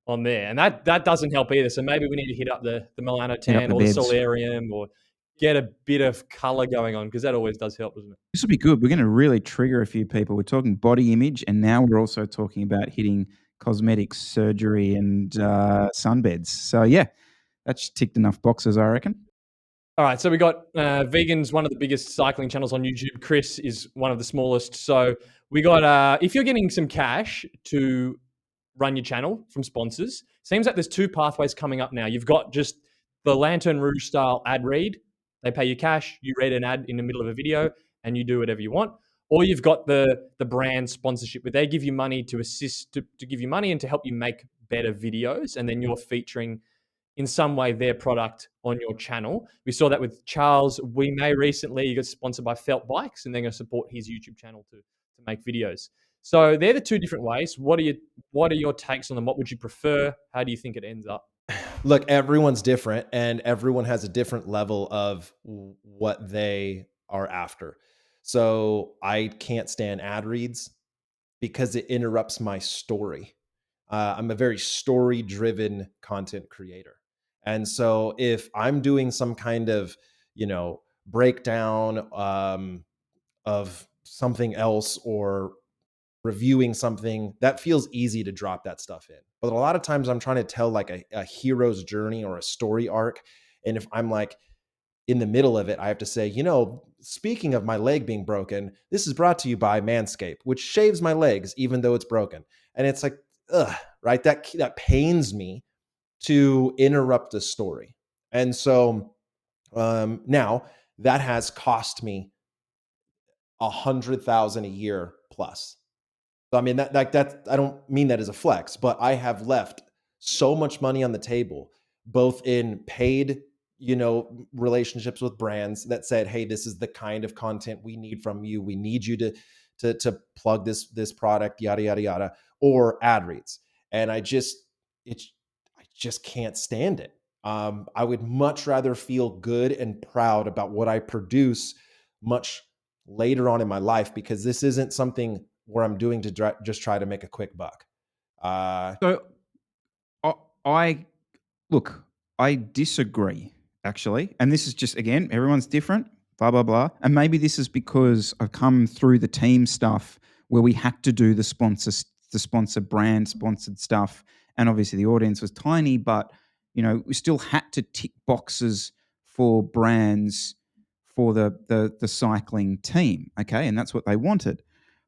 on there, and that doesn't help either. So maybe we need to hit up the melanotan or the solarium, or get a bit of color going on, because that always does help, doesn't it? This will be good. We're going to really trigger a few people. We're talking body image, and now we're also talking about hitting cosmetic surgery and sunbeds. So yeah, that's ticked enough boxes, I reckon. All right, so we got Vegan's one of the biggest cycling channels on YouTube. Chris is one of the smallest. So we got, if you're getting some cash to run your channel from sponsors, seems like there's 2 pathways coming up now. You've got just the Lantern Rouge style ad read. They pay you cash, you read an ad in the middle of a video, and you do whatever you want. Or you've got the brand sponsorship, where they give you money to assist, to give you money and to help you make better videos, and then you're featuring in some way their product on your channel. We saw that with Charles May recently. He got sponsored by Felt Bikes, and they're going to support his YouTube channel to make videos. So they're the 2 different ways. What are your takes on them? What would you prefer? How do you think it ends up? Look, everyone's different, and everyone has a different level of what they are after. So I can't stand ad reads because it interrupts my story. I'm a very story-driven content creator. And so if I'm doing some kind of, breakdown of something else or reviewing something, that feels easy to drop that stuff in. But a lot of times I'm trying to tell like a hero's journey or a story arc. And if I'm like in the middle of it, I have to say, speaking of my leg being broken, this is brought to you by Manscaped, which shaves my legs even though it's broken. And it's like, ugh, right? That pains me to interrupt the story. And so now that has cost me 100,000 a year plus. So I mean that I don't mean that as a flex, but I have left so much money on the table, both in paid, relationships with brands that said, "Hey, this is the kind of content we need from you. We need you to plug this product, yada yada yada," or ad reads. And I just can't stand it. I would much rather feel good and proud about what I produce much later on in my life, because this isn't something where I'm doing to just try to make a quick buck. So I look, I disagree actually, and this is just, again, everyone's different, blah blah blah, and maybe this is because I've come through the team stuff where we had to do the sponsor brand sponsored stuff, and obviously the audience was tiny, but we still had to tick boxes for brands for the cycling team, okay, and that's what they wanted.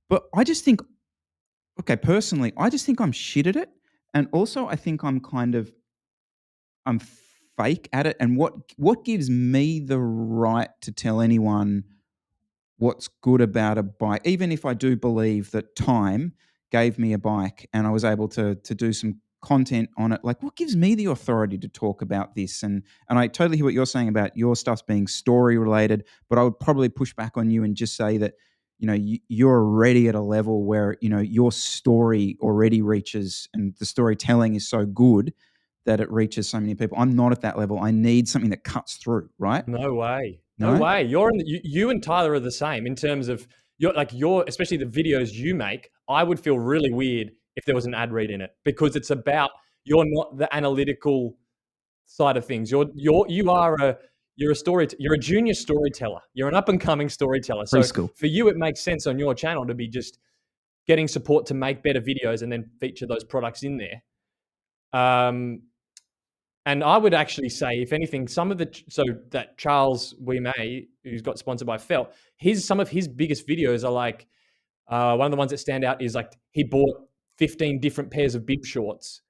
But I just think, okay, personally, I just think I'm shit at it, and also I think I'm fake at it. And what gives me the right to tell anyone what's good about a bike, even if I do believe that time gave me a bike and I was able to do some content on it? Like, what gives me the authority to talk about this? And I totally hear what you're saying about your stuff's being story related, but I would probably push back on you and just say that you're already at a level where your story already reaches, and the storytelling is so good that it reaches so many people. I'm not at that level. I need something that cuts through, right? No way. No No? way. You and Tyler are the same in terms of your especially the videos you make. I would feel really weird if there was an ad read in it, because it's about, you're not the analytical side of things. You're a junior storyteller. You're an up and coming storyteller. So Preschool. for you, it makes sense on your channel to be just getting support to make better videos and then feature those products in there. And I would actually say, if anything, so that Charles May, who's got sponsored by Felt, some of his biggest videos are like, one of the ones that stand out is like he bought 15 different pairs of bib shorts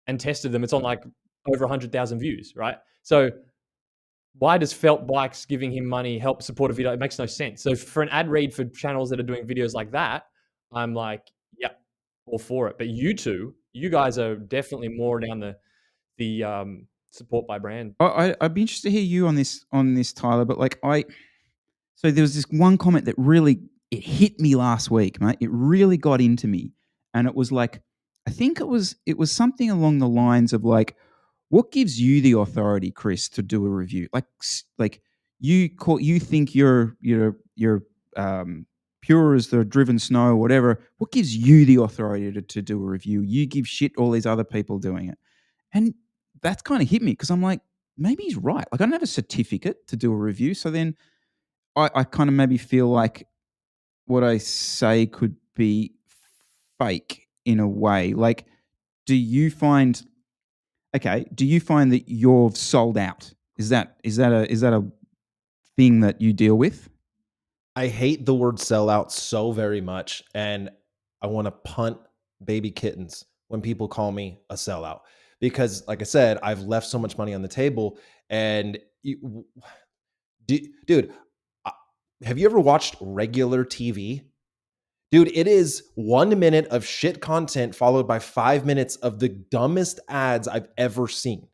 and tested them. It's on like over 100,000 views, right? So why does Felt Bikes giving him money help support a video? It makes no sense. So for an ad read for channels that are doing videos like that, I'm like, yeah, all for it. But you guys are definitely more down the support by brand. I'd be interested to hear you on this, Tyler. But so there was this one comment that really, it hit me last week, mate. It really got into me, and it was like, I think it was something along the lines of like, what gives you the authority, Chris, to do a review? Like you think you're pure as the driven snow, or whatever. What gives you the authority to do a review? You give shit all these other people doing it, and that's kind of hit me, because I'm like, maybe he's right. Like, I don't have a certificate to do a review. So then I kind of maybe feel like what I say could be fake in a way. Like, do you find that you're sold out? Is that a thing that you deal with? I hate the word sellout so very much, and I want to punt baby kittens when people call me a sellout, because, like I said, I've left so much money on the table. And dude, have you ever watched regular TV? Dude, it is 1 minute of shit content followed by 5 minutes of the dumbest ads I've ever seen.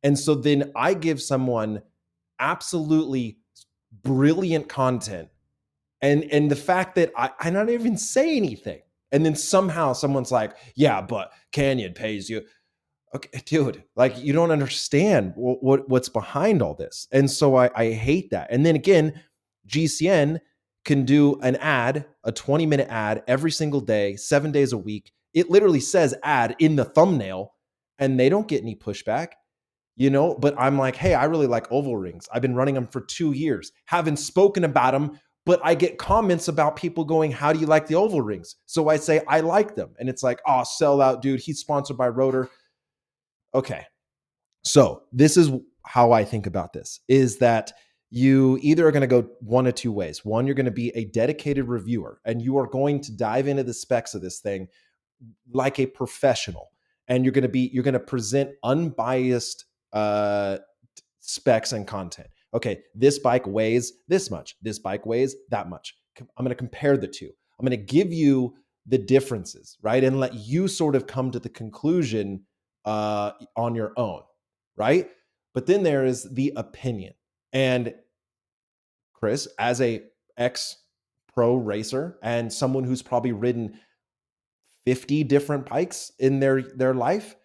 And so then I give someone absolutely brilliant content, and the fact that I not even say anything, and then somehow someone's like, yeah, but Canyon pays you. Okay, dude, like, you don't understand what's behind all this. And so I hate that. And then again, GCN can do an ad, a 20-minute ad every single day, 7 days a week, It literally says ad in the thumbnail, and they don't get any pushback, but I'm like, hey, I really like oval rings. I've been running them for 2 years, haven't spoken about them, but I get comments about people going, how do you like the oval rings? So I say, I like them. And it's like, oh, sell out, dude. He's sponsored by Rotor. Okay. So this is how I think about this, is that you either are going to go one of two ways. One, you're going to be a dedicated reviewer, and you are going to dive into the specs of this thing like a professional. And you're going to present unbiased specs and content. Okay, this bike weighs this much. This bike weighs that much. I'm going to compare the two. I'm going to give you the differences, right? And let you sort of come to the conclusion on your own, right? But then there is the opinion. And Chris, as a ex-pro racer and someone who's probably ridden 50 different bikes in their life,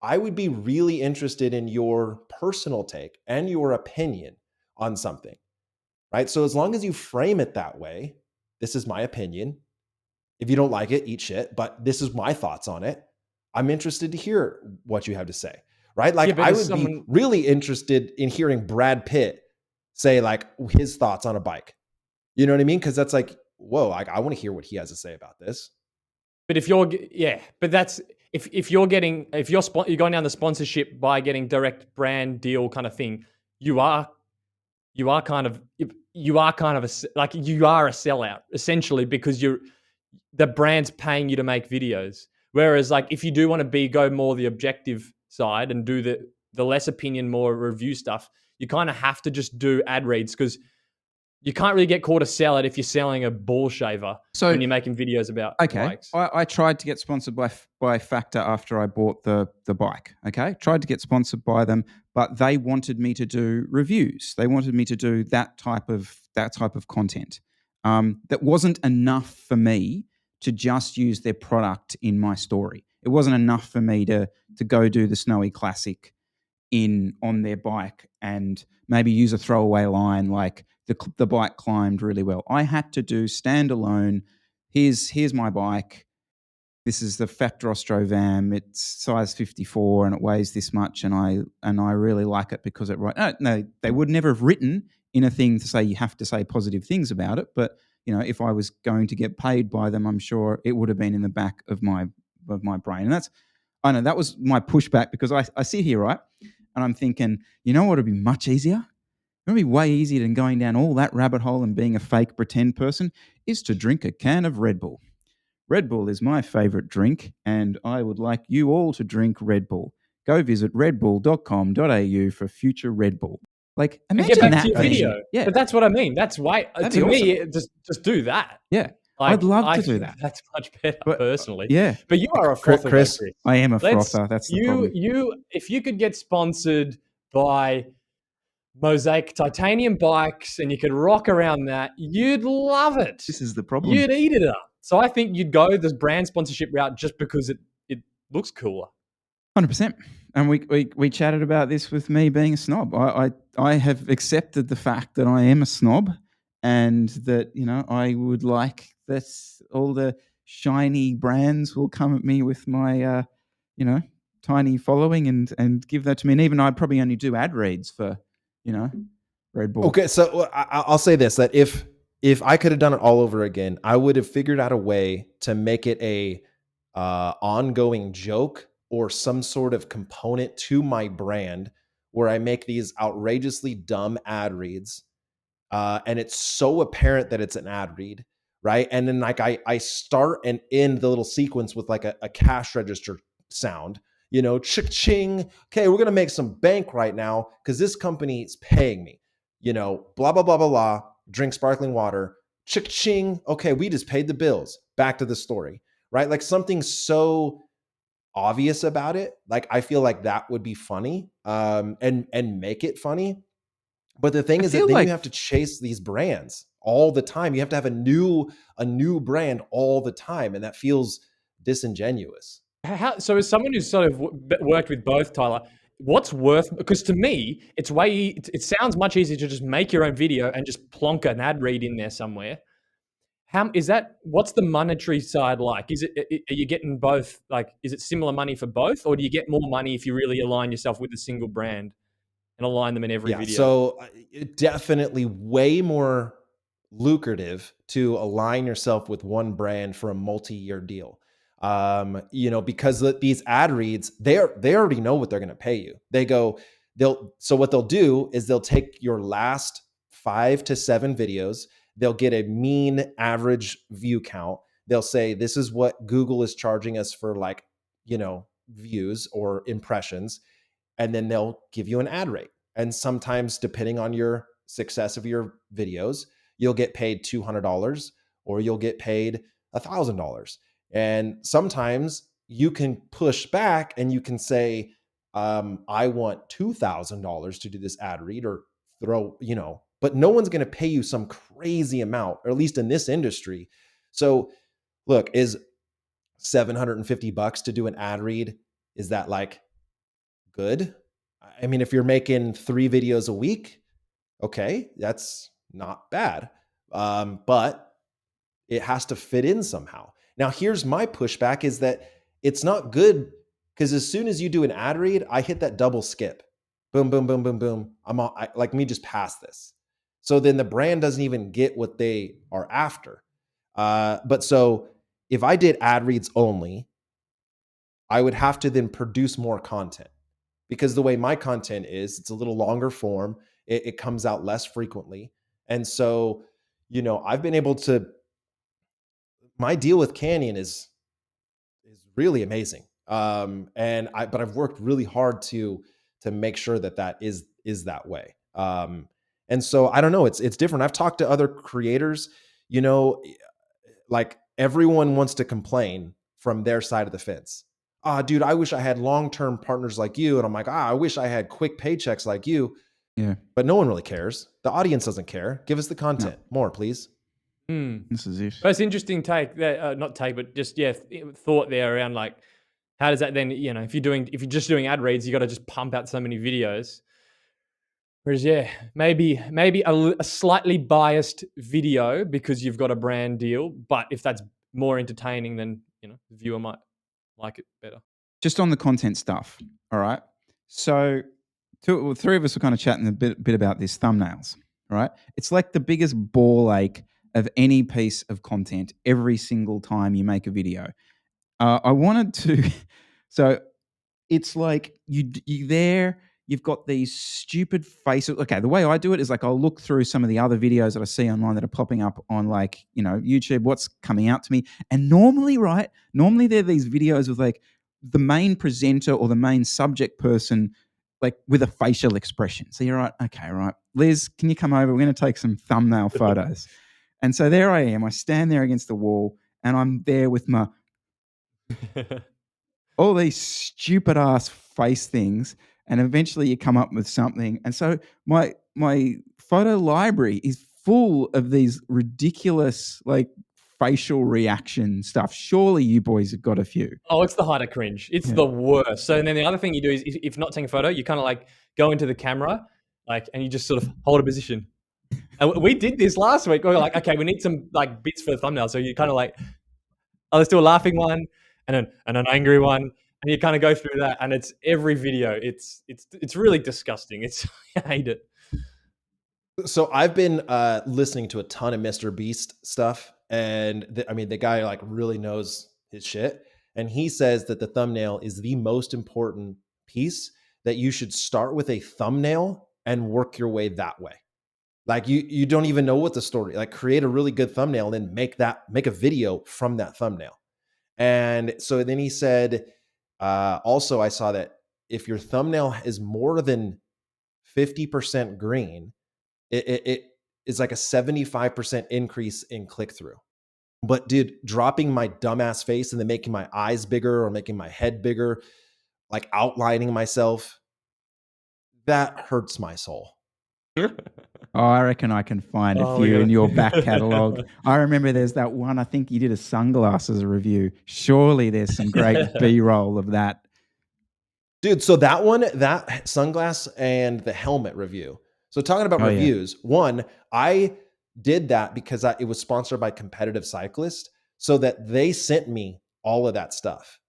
I would be really interested in your personal take and your opinion on something, right? So as long as you frame it that way, this is my opinion. If you don't like it, eat shit, but this is my thoughts on it. I'm interested to hear what you have to say, right? Like, I would be really interested in hearing Brad Pitt say like his thoughts on a bike. You know what I mean? Because that's like, whoa, I want to hear what he has to say about this. But if you're going down the sponsorship by getting direct brand deal kind of thing, you are kind of a sellout essentially, because the brand's paying you to make videos. Whereas like if you do want to go more the objective side and do the less opinion, more review stuff, you kind of have to just do ad reads, because you can't really get caught a sellout if you're selling a ball shaver when you're making videos about bikes. I tried to get sponsored by Factor after I bought the bike. Okay, tried to get sponsored by them, but they wanted me to do reviews. They wanted me to do that type of content. That wasn't enough for me to just use their product in my story. It wasn't enough for me to go do the Snowy Classic on their bike and maybe use a throwaway line like the bike climbed really well. I had to do standalone. Here's my bike. This is the Factor Ostrovam. It's size 54 and it weighs this much, and I really like it because it. No, they would never have written in a thing to say you have to say positive things about it. But if I was going to get paid by them, I'm sure it would have been in the back of my brain. And that was my pushback, because I sit here, right, and I'm thinking, what would be much easier? It would be way easier than going down all that rabbit hole and being a fake pretend person, is to drink a can of Red Bull. Red Bull is my favorite drink, and I would like you all to drink Red Bull. Go visit redbull.com.au for future Red Bull. Like, imagine get back that to your video. Yeah. But that's what I mean. That's why, to me, awesome. just do that. Yeah. Like, I'd love to do that. That's much better, personally. Yeah. But you are a frother, Chris. I am a frother. That's the problem. If you could get sponsored by Mosaic titanium bikes and you could rock around that, you'd love it. This is the problem. You'd eat it up. So I think you'd go this brand sponsorship route just because it looks cooler. 100%. And we chatted about this with me being a snob. I have accepted the fact that I am a snob, and that I would like that all the shiny brands will come at me with my tiny following and give that to me. And even I'd probably only do ad reads for Red Bull. Okay, so I'll say this, that if I could have done it all over again, I would have figured out a way to make it a ongoing joke or some sort of component to my brand, where I make these outrageously dumb ad reads, and it's so apparent that it's an ad read, right? And then like I start and end the little sequence with like a cash register sound, ching. Okay, we're gonna make some bank right now because this company is paying me. Blah blah blah blah blah. Drink sparkling water. Ching. Okay, we just paid the bills. Back to the story, right? Like something so obvious about it. Like I feel like that would be funny, and make it funny. But the thing is that then you have to chase these brands all the time. You have to have a new brand all the time, and that feels disingenuous. So as someone who's sort of worked with both, Tyler, what's worth, because to me, it sounds much easier to just make your own video and just plonk an ad read in there somewhere. How is that? What's the monetary side like? Is it, are you getting both? Like, is it similar money for both, or do you get more money if you really align yourself with a single brand and align them in every Yeah, video? so it definitely way more lucrative to align yourself with one brand for a multi-year deal. Because these ad reads, they already know what they're going to pay you. So what they'll do is they'll take your last 5 to 7 videos, they'll get a mean average view count. They'll say this is what Google is charging us for views or impressions, and then they'll give you an ad rate. And sometimes, depending on your success of your videos, you'll get paid $200 or you'll get paid $1,000. And sometimes you can push back and you can say, I want $2,000 to do this ad read, or but no one's going to pay you some crazy amount, or at least in this industry. So look, is $750 to do an ad read, is that like good? I mean, if you're making 3 videos a week, okay, that's not bad. But it has to fit in somehow. Now, here's my pushback is that it's not good, because as soon as you do an ad read, I hit that double skip. Boom, boom, boom, boom, boom. Let me just pass this. So then the brand doesn't even get what they are after. But so if I did ad reads only, I would have to then produce more content, because the way my content is, it's a little longer form. It comes out less frequently. And so, I've been able to, my deal with Canyon is really amazing. But I've worked really hard to make sure that is that way. And so I don't know, it's different. I've talked to other creators, like everyone wants to complain from their side of the fence. Dude, I wish I had long-term partners like you. And I'm like, I wish I had quick paychecks like you. Yeah. But no one really cares. The audience doesn't care. Give us the content. More, please. This is it. That's interesting take. Not take, but just thought there around like, how does that then? If you're just doing ad reads, you got to just pump out so many videos. Whereas, maybe a slightly biased video because you've got a brand deal, but if that's more entertaining, then the viewer might like it better. Just on the content stuff, all right? So 3 of us were kind of chatting a bit about this thumbnails, right? It's like the biggest ball ache of any piece of content every single time you make a video. I wanted to, so it's like you've got these stupid faces. Okay, the way I do it is like I'll look through some of the other videos that I see online that are popping up on YouTube, what's coming out to me. And normally they're these videos with like the main presenter or the main subject person like with a facial expression. So you're right, okay, right. Liz, can you come over? We're going to take some thumbnail photos. And so there I am. I stand there against the wall and I'm there with my all these stupid ass face things, and eventually you come up with something. And so my photo library is full of these ridiculous like facial reaction stuff. Surely you boys have got a few. Oh, it's the height of cringe. It's the worst. So then the other thing you do is if not taking a photo, you kind of like go into the camera, and you just sort of hold a position. And we did this last week. We were like, okay, we need some like bits for the thumbnail. So you kind of like, let's do a laughing one and an angry one. And you kind of go through that, and it's every video. It's really disgusting. I hate it. So I've been listening to a ton of Mr. Beast stuff, and the guy like really knows his shit. And he says that the thumbnail is the most important piece, that you should start with a thumbnail and work your way that way. Like you don't even know what the story, like create a really good thumbnail and then make a video from that thumbnail. And so then he said, also I saw that if your thumbnail is more than 50% green, it is like a 75% increase in click-through. But dude, dropping my dumbass face and then making my eyes bigger or making my head bigger, like outlining myself, that hurts my soul. Oh, I reckon I can find a few in your back catalogue. I remember there's that one, I think you did a sunglasses review. Surely there's some great B-roll of that. Dude, so that one, that sunglass and the helmet review. So talking about reviews, one, I did that because it was sponsored by Competitive Cyclist, so that they sent me all of that stuff.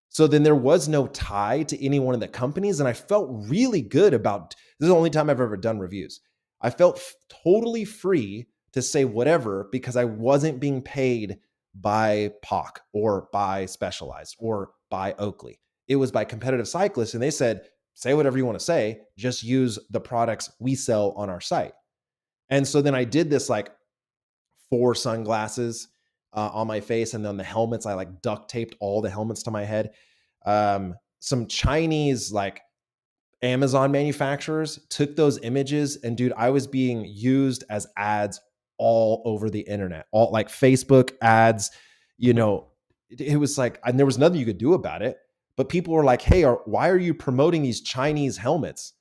So then there was no tie to any one of the companies. And I felt really good about, this is the only time I've ever done reviews. I felt totally free to say whatever because I wasn't being paid by POC or by Specialized or by Oakley. It was by Competitive Cyclists, and they said, say whatever you want to say, just use the products we sell on our site. And so then I did this like 4 sunglasses on my face, and then the helmets, I like duct taped all the helmets to my head. Some Chinese like Amazon manufacturers took those images, and dude, I was being used as ads all over the internet, all like Facebook ads, you know, it was like, and there was nothing you could do about it, but people were like, hey, why are you promoting these Chinese helmets?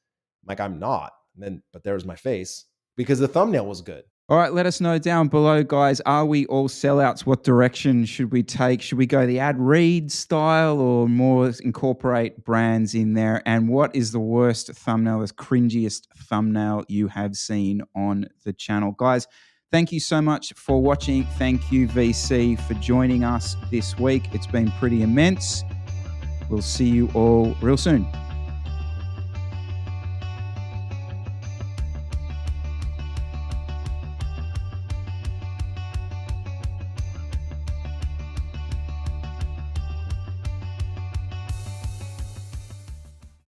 I'm like, I'm not. And then, but there was my face because the thumbnail was good. All right, let us know down below, guys. Are we all sellouts? What direction should we take? Should we go the ad read style or more incorporate brands in there? And what is the worst thumbnail, the cringiest thumbnail you have seen on the channel? Guys, thank you so much for watching. Thank you, VC, for joining us this week. It's been pretty immense. We'll see you all real soon.